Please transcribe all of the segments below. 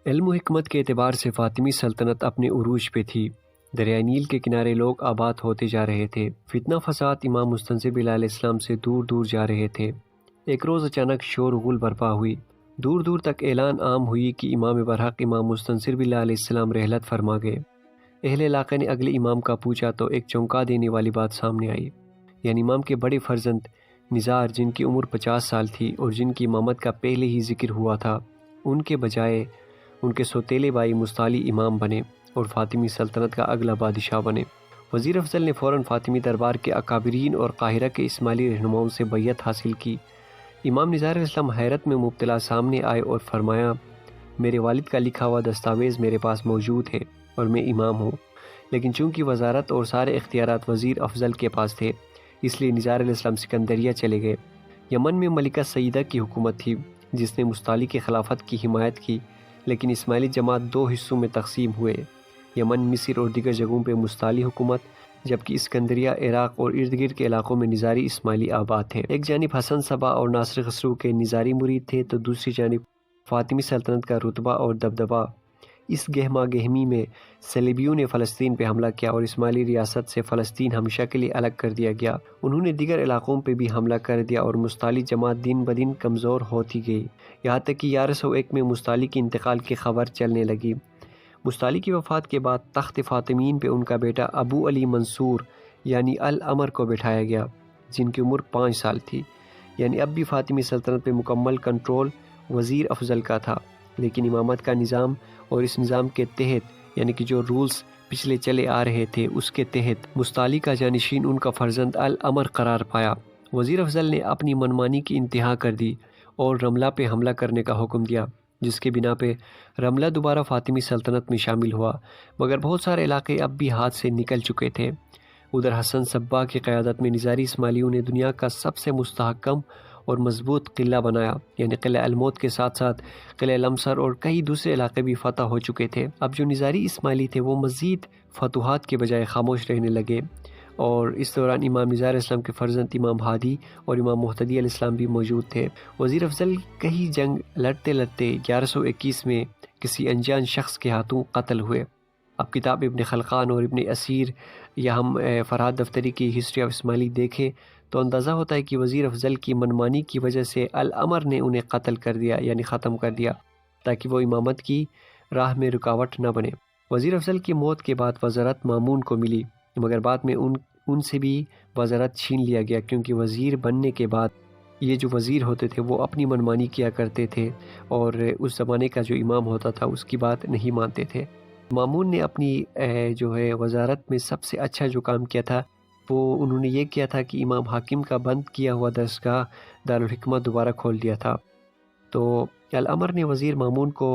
علم و حکمت کے اعتبار سے فاطمی سلطنت اپنے عروج پہ تھی۔ دریائے نیل کے کنارے لوگ آباد ہوتے جا رہے تھے۔ فتنہ فساد امام مستنصر علیہ السلام سے دور دور جا رہے تھے۔ ایک روز اچانک شور و غل برپا ہوئی۔ دور دور تک اعلان عام ہوئی کہ امام برحق امام مستنصر علیہ السلام رحلت فرما گئے۔ اہل علاقے نے اگلے امام کا پوچھا تو ایک چونکا دینے والی بات سامنے آئی، یعنی امام کے بڑے فرزند نزار، جن کی عمر 50 سال تھی اور جن کی امامت کا پہلے ہی ذکر ہوا تھا، ان کے بجائے ان کے سوتیلے بھائی مستعلی امام بنے اور فاطمی سلطنت کا اگلا بادشاہ بنے۔ وزیر افضل نے فوراً فاطمی دربار کے اکابرین اور قاہرہ کے اسماعیلی رہنماؤں سے بیعت حاصل کی۔ امام نظار اسلام حیرت میں مبتلا سامنے آئے اور فرمایا، میرے والد کا لکھا ہوا دستاویز میرے پاس موجود ہے اور میں امام ہوں، لیکن چونکہ وزارت اور سارے اختیارات وزیر افضل کے پاس تھے، اس لیے نظار علیہ السلام سکندریہ چلے گئے۔ یمن میں ملکہ سیدہ کی حکومت تھی جس نے مستعلی کی خلافت کی حمایت کی، لیکن اسماعیلی جماعت دو حصوں میں تقسیم ہوئے۔ یمن، مصر اور دیگر جگہوں پہ مستعلی حکومت، جبکہ اسکندریہ، عراق اور ارد گرد کے علاقوں میں نظاری اسماعیلی آباد تھے۔ ایک جانب حسن صبا اور ناصر خسرو کے نظاری مرید تھے تو دوسری جانب فاطمی سلطنت کا رتبہ اور دبدبہ۔ اس گہما گہمی میں صلیبیوں نے فلسطین پہ حملہ کیا اور اسماعیلی ریاست سے فلسطین ہمیشہ کے لیے الگ کر دیا گیا۔ انہوں نے دیگر علاقوں پہ بھی حملہ کر دیا اور مستعلی جماعت دن بدن کمزور ہوتی گئی، یہاں تک کہ 1101 میں مستعلی کے انتقال کی خبر چلنے لگی۔ مستعلی کی وفات کے بعد تخت فاطمیین پہ ان کا بیٹا ابو علی منصور یعنی الامر کو بٹھایا گیا، جن کی عمر 5 سال تھی۔ یعنی اب بھی فاطمی سلطنت پہ مکمل کنٹرول وزیر افضل کا تھا، لیکن امامت کا نظام اور اس نظام کے تحت، یعنی کہ جو رولز پچھلے چلے آ رہے تھے اس کے تحت، مستعلی کا جانشین ان کا فرزند الامر قرار پایا۔ وزیر افضل نے اپنی منمانی کی انتہا کر دی اور رملہ پہ حملہ کرنے کا حکم دیا، جس کے بنا پہ رملہ دوبارہ فاطمی سلطنت میں شامل ہوا، مگر بہت سارے علاقے اب بھی ہاتھ سے نکل چکے تھے۔ ادھر حسن صبا کی قیادت میں نظاری اسماعیلیوں نے دنیا کا سب سے مستحکم اور مضبوط قلعہ بنایا، یعنی قلعہ الموت کے ساتھ ساتھ قلعہ لمسر اور کئی دوسرے علاقے بھی فتح ہو چکے تھے۔ اب جو نظاری اسماعیلی تھے وہ مزید فتوحات کے بجائے خاموش رہنے لگے، اور اس دوران امام نظار اسلام کے فرزند امام ہادی اور امام مہتدی علیہ السلام بھی موجود تھے۔ وزیر افضل کئی جنگ لڑتے لڑتے 1121 میں کسی انجان شخص کے ہاتھوں قتل ہوئے۔ اب کتاب ابن خلقان اور ابن اسیر یا ہم فرحات دفتری کی ہسٹری آف اسماعیلی دیکھیں تو اندازہ ہوتا ہے کہ وزیر افضل کی منمانی کی وجہ سے الامر نے انہیں قتل کر دیا، یعنی ختم کر دیا، تاکہ وہ امامت کی راہ میں رکاوٹ نہ بنے۔ وزیر افضل کی موت کے بعد وزارت مامون کو ملی، مگر بعد میں ان سے بھی وزارت چھین لیا گیا، کیونکہ وزیر بننے کے بعد یہ جو وزیر ہوتے تھے وہ اپنی منمانی کیا کرتے تھے اور اس زمانے کا جو امام ہوتا تھا اس کی بات نہیں مانتے تھے۔ مامون نے اپنی جو ہے وزارت میں سب سے اچھا جو کام کیا تھا وہ انہوں نے یہ کیا تھا کہ امام حاکم کا بند کیا ہوا درسگاہ دارالحکمہ دوبارہ کھول دیا تھا۔ تو الامر نے وزیر مامون کو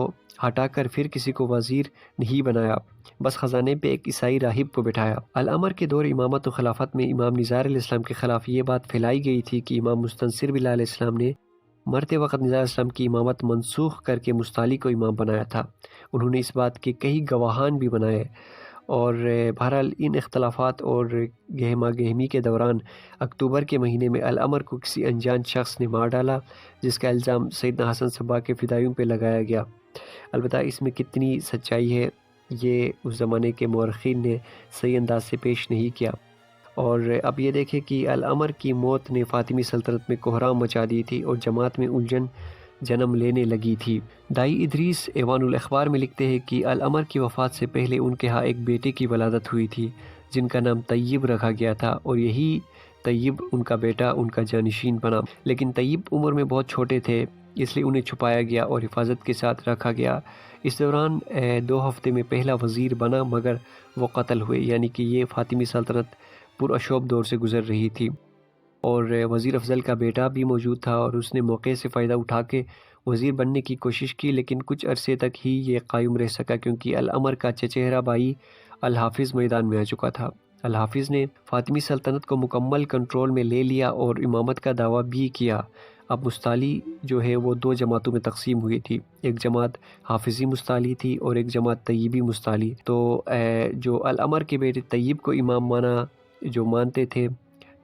ہٹا کر پھر کسی کو وزیر نہیں بنایا، بس خزانے پہ ایک عیسائی راہب کو بٹھایا۔ الامر کے دور امامت و خلافت میں امام نظار علیہ السلام کے خلاف یہ بات پھیلائی گئی تھی کہ امام مستنصر علیہ السلام نے مرتے وقت نظار اسلام کی امامت منسوخ کر کے مستعلی کو امام بنایا تھا۔ انہوں نے اس بات کے کئی گواہان بھی بنائے، اور بہرحال ان اختلافات اور گہما گہمی کے دوران اکتوبر کے مہینے میں الامر کو کسی انجان شخص نے مار ڈالا، جس کا الزام سیدنا حسن صبا کے فدائیوں پہ لگایا گیا۔ البتہ اس میں کتنی سچائی ہے یہ اس زمانے کے مورخین نے صحیح انداز سے پیش نہیں کیا۔ اور اب یہ دیکھیں کہ الامر کی موت نے فاطمی سلطنت میں کوہرام مچا دی تھی اور جماعت میں الجھن جنم لینے لگی تھی۔ دائی ادریس ایوان الاخبار میں لکھتے ہیں کہ الامر کی وفات سے پہلے ان کے ہاں ایک بیٹے کی ولادت ہوئی تھی جن کا نام طیب رکھا گیا تھا، اور یہی طیب ان کا بیٹا ان کا جانشین بنا، لیکن طیب عمر میں بہت چھوٹے تھے اس لیے انہیں چھپایا گیا اور حفاظت کے ساتھ رکھا گیا۔ اس دوران 2 ہفتے میں پہلا وزیر بنا مگر وہ قتل ہوئے، یعنی کہ یہ فاطمی سلطنت پراشوب دور سے گزر رہی تھی۔ اور وزیر افضل کا بیٹا بھی موجود تھا اور اس نے موقع سے فائدہ اٹھا کے وزیر بننے کی کوشش کی، لیکن کچھ عرصے تک ہی یہ قائم رہ سکا کیونکہ الامر کا چچہرا بھائی الحافظ میدان میں آ چکا تھا۔ الحافظ نے فاطمی سلطنت کو مکمل کنٹرول میں لے لیا اور امامت کا دعویٰ بھی کیا۔ اب مستعلی جو ہے وہ 2 جماعتوں میں تقسیم ہوئی تھی، ایک جماعت حافظی مستعلی تھی اور ایک جماعت طیبی مستعلی۔ تو جو الامر کے بیٹے طیب کو امام مانا جو مانتے تھے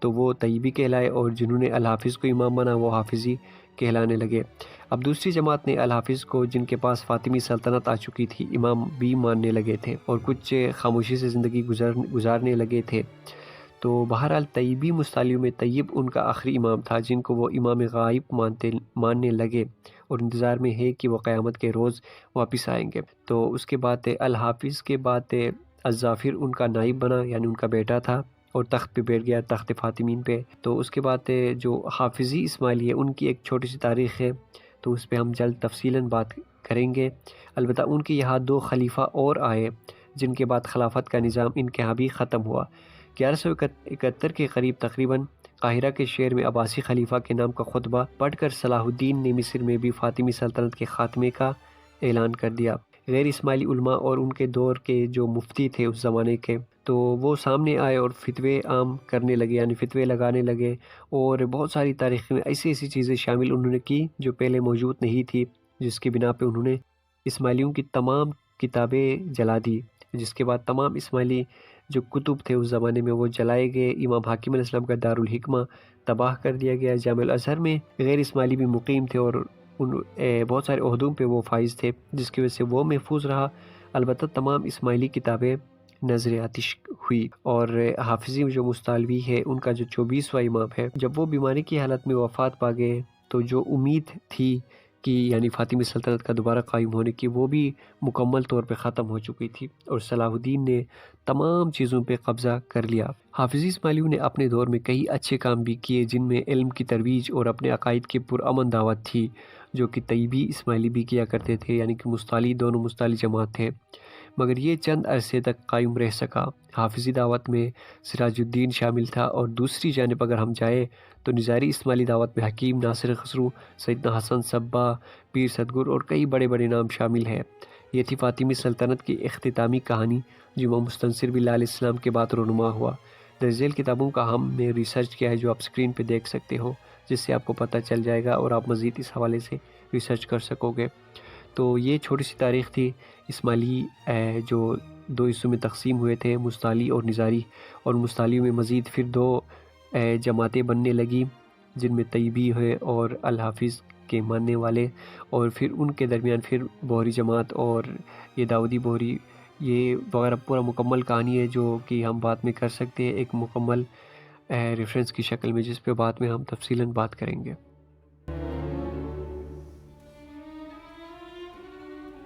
تو وہ طیبی کہلائے، اور جنہوں نے الحافظ کو امام مانا وہ حافظی کہلانے لگے۔ اب دوسری جماعت نے الحافظ کو، جن کے پاس فاطمی سلطنت آ چکی تھی، امام بھی ماننے لگے تھے اور کچھ خاموشی سے زندگی گزارنے لگے تھے۔ تو بہرحال طیبی مستعلیوں میں طیب ان کا آخری امام تھا، جن کو وہ امام غائب ماننے لگے اور انتظار میں ہے کہ وہ قیامت کے روز واپس آئیں گے۔ تو اس کے بعد الحافظ کے بعد الظافر ان کا نائب بنا، یعنی ان کا بیٹا تھا، اور تخت پہ بیٹھ گیا، تخت فاطمین پہ۔ تو اس کے بعد جو حافظی اسماعیلی ہے، ان کی ایک چھوٹی سی تاریخ ہے، تو اس پہ ہم جلد تفصیلاً بات کریں گے۔ البتہ ان کے یہاں 2 خلیفہ اور آئے، جن کے بعد خلافت کا نظام ان کے یہاں بھی ختم ہوا۔ 1171 کے قریب تقریباً قاہرہ کے شہر میں عباسی خلیفہ کے نام کا خطبہ پڑھ کر صلاح الدین نے مصر میں بھی فاطمی سلطنت کے خاتمے کا اعلان کر دیا۔ غیر اسماعیلی علماء اور ان کے دور کے جو مفتی تھے اس زمانے کے، تو وہ سامنے آئے اور فتوے عام کرنے لگے، یعنی فتوے لگانے لگے، اور بہت ساری تاریخ میں ایسی چیزیں شامل انہوں نے کی جو پہلے موجود نہیں تھی، جس کی بنا پہ انہوں نے اسماعیلیوں کی تمام کتابیں جلا دی، جس کے بعد تمام اسماعیلی جو کتب تھے اس زمانے میں وہ جلائے گئے۔ امام حاکم علیہ السلام کا دارالحکمہ تباہ کر دیا گیا۔ جامع الازہر میں غیر اسماعیلی بھی مقیم تھے اور بہت سارے عہدوں پہ وہ فائز تھے، جس کی وجہ سے وہ محفوظ رہا۔ البتہ تمام اسماعیلی کتابیں نظر آتش ہوئی، اور حافظی جو مستعلوی ہے ان کا جو 24واں امام ہے، جب وہ بیماری کی حالت میں وفات پا گئے، تو جو امید تھی کہ یعنی فاطمی سلطنت کا دوبارہ قائم ہونے کی، وہ بھی مکمل طور پہ ختم ہو چکی تھی، اور صلاح الدین نے تمام چیزوں پہ قبضہ کر لیا۔ حافظی اسماعیلیوں نے اپنے دور میں کئی اچھے کام بھی کیے، جن میں علم کی ترویج اور اپنے عقائد کی پرامن دعوت تھی، جو کہ طیبی اسماعیلی بھی کیا کرتے تھے، یعنی کہ مستعلی دونوں مستعلی جماعت تھے، مگر یہ چند عرصے تک قائم رہ سکا۔ حافظی دعوت میں سراج الدین شامل تھا، اور دوسری جانب اگر ہم جائیں تو نظاری اسماعیلی دعوت میں حکیم ناصر خسرو، سیدنا حسن صبا، پیر صدگور اور کئی بڑے بڑے نام شامل ہیں۔ یہ تھی فاطمی سلطنت کی اختتامی کہانی، جو امام مستنصر باللہ علیہ السلام کے بعد رونما ہوا۔ درج ذیل کتابوں کا ہم نے ریسرچ کیا ہے، جو آپ سکرین پہ دیکھ سکتے ہو، جس سے آپ کو پتہ چل جائے گا اور آپ مزید اس حوالے سے ریسرچ کر سکو گے۔ تو یہ چھوٹی سی تاریخ تھی اسماعیلی جو 2 حصوں میں تقسیم ہوئے تھے، مستعلی اور نظاری، اور مستعلیوں میں مزید پھر 2 جماعتیں بننے لگی، جن میں طیبی ہے اور الحافظ کے ماننے والے، اور پھر ان کے درمیان پھر بوہری جماعت اور یہ داودی بوہری، یہ وغیرہ پورا مکمل کہانی ہے، جو کہ ہم بعد میں کر سکتے ہیں ایک مکمل ریفرنس کی شکل میں، جس پہ بعد میں ہم تفصیلاً بات کریں گے۔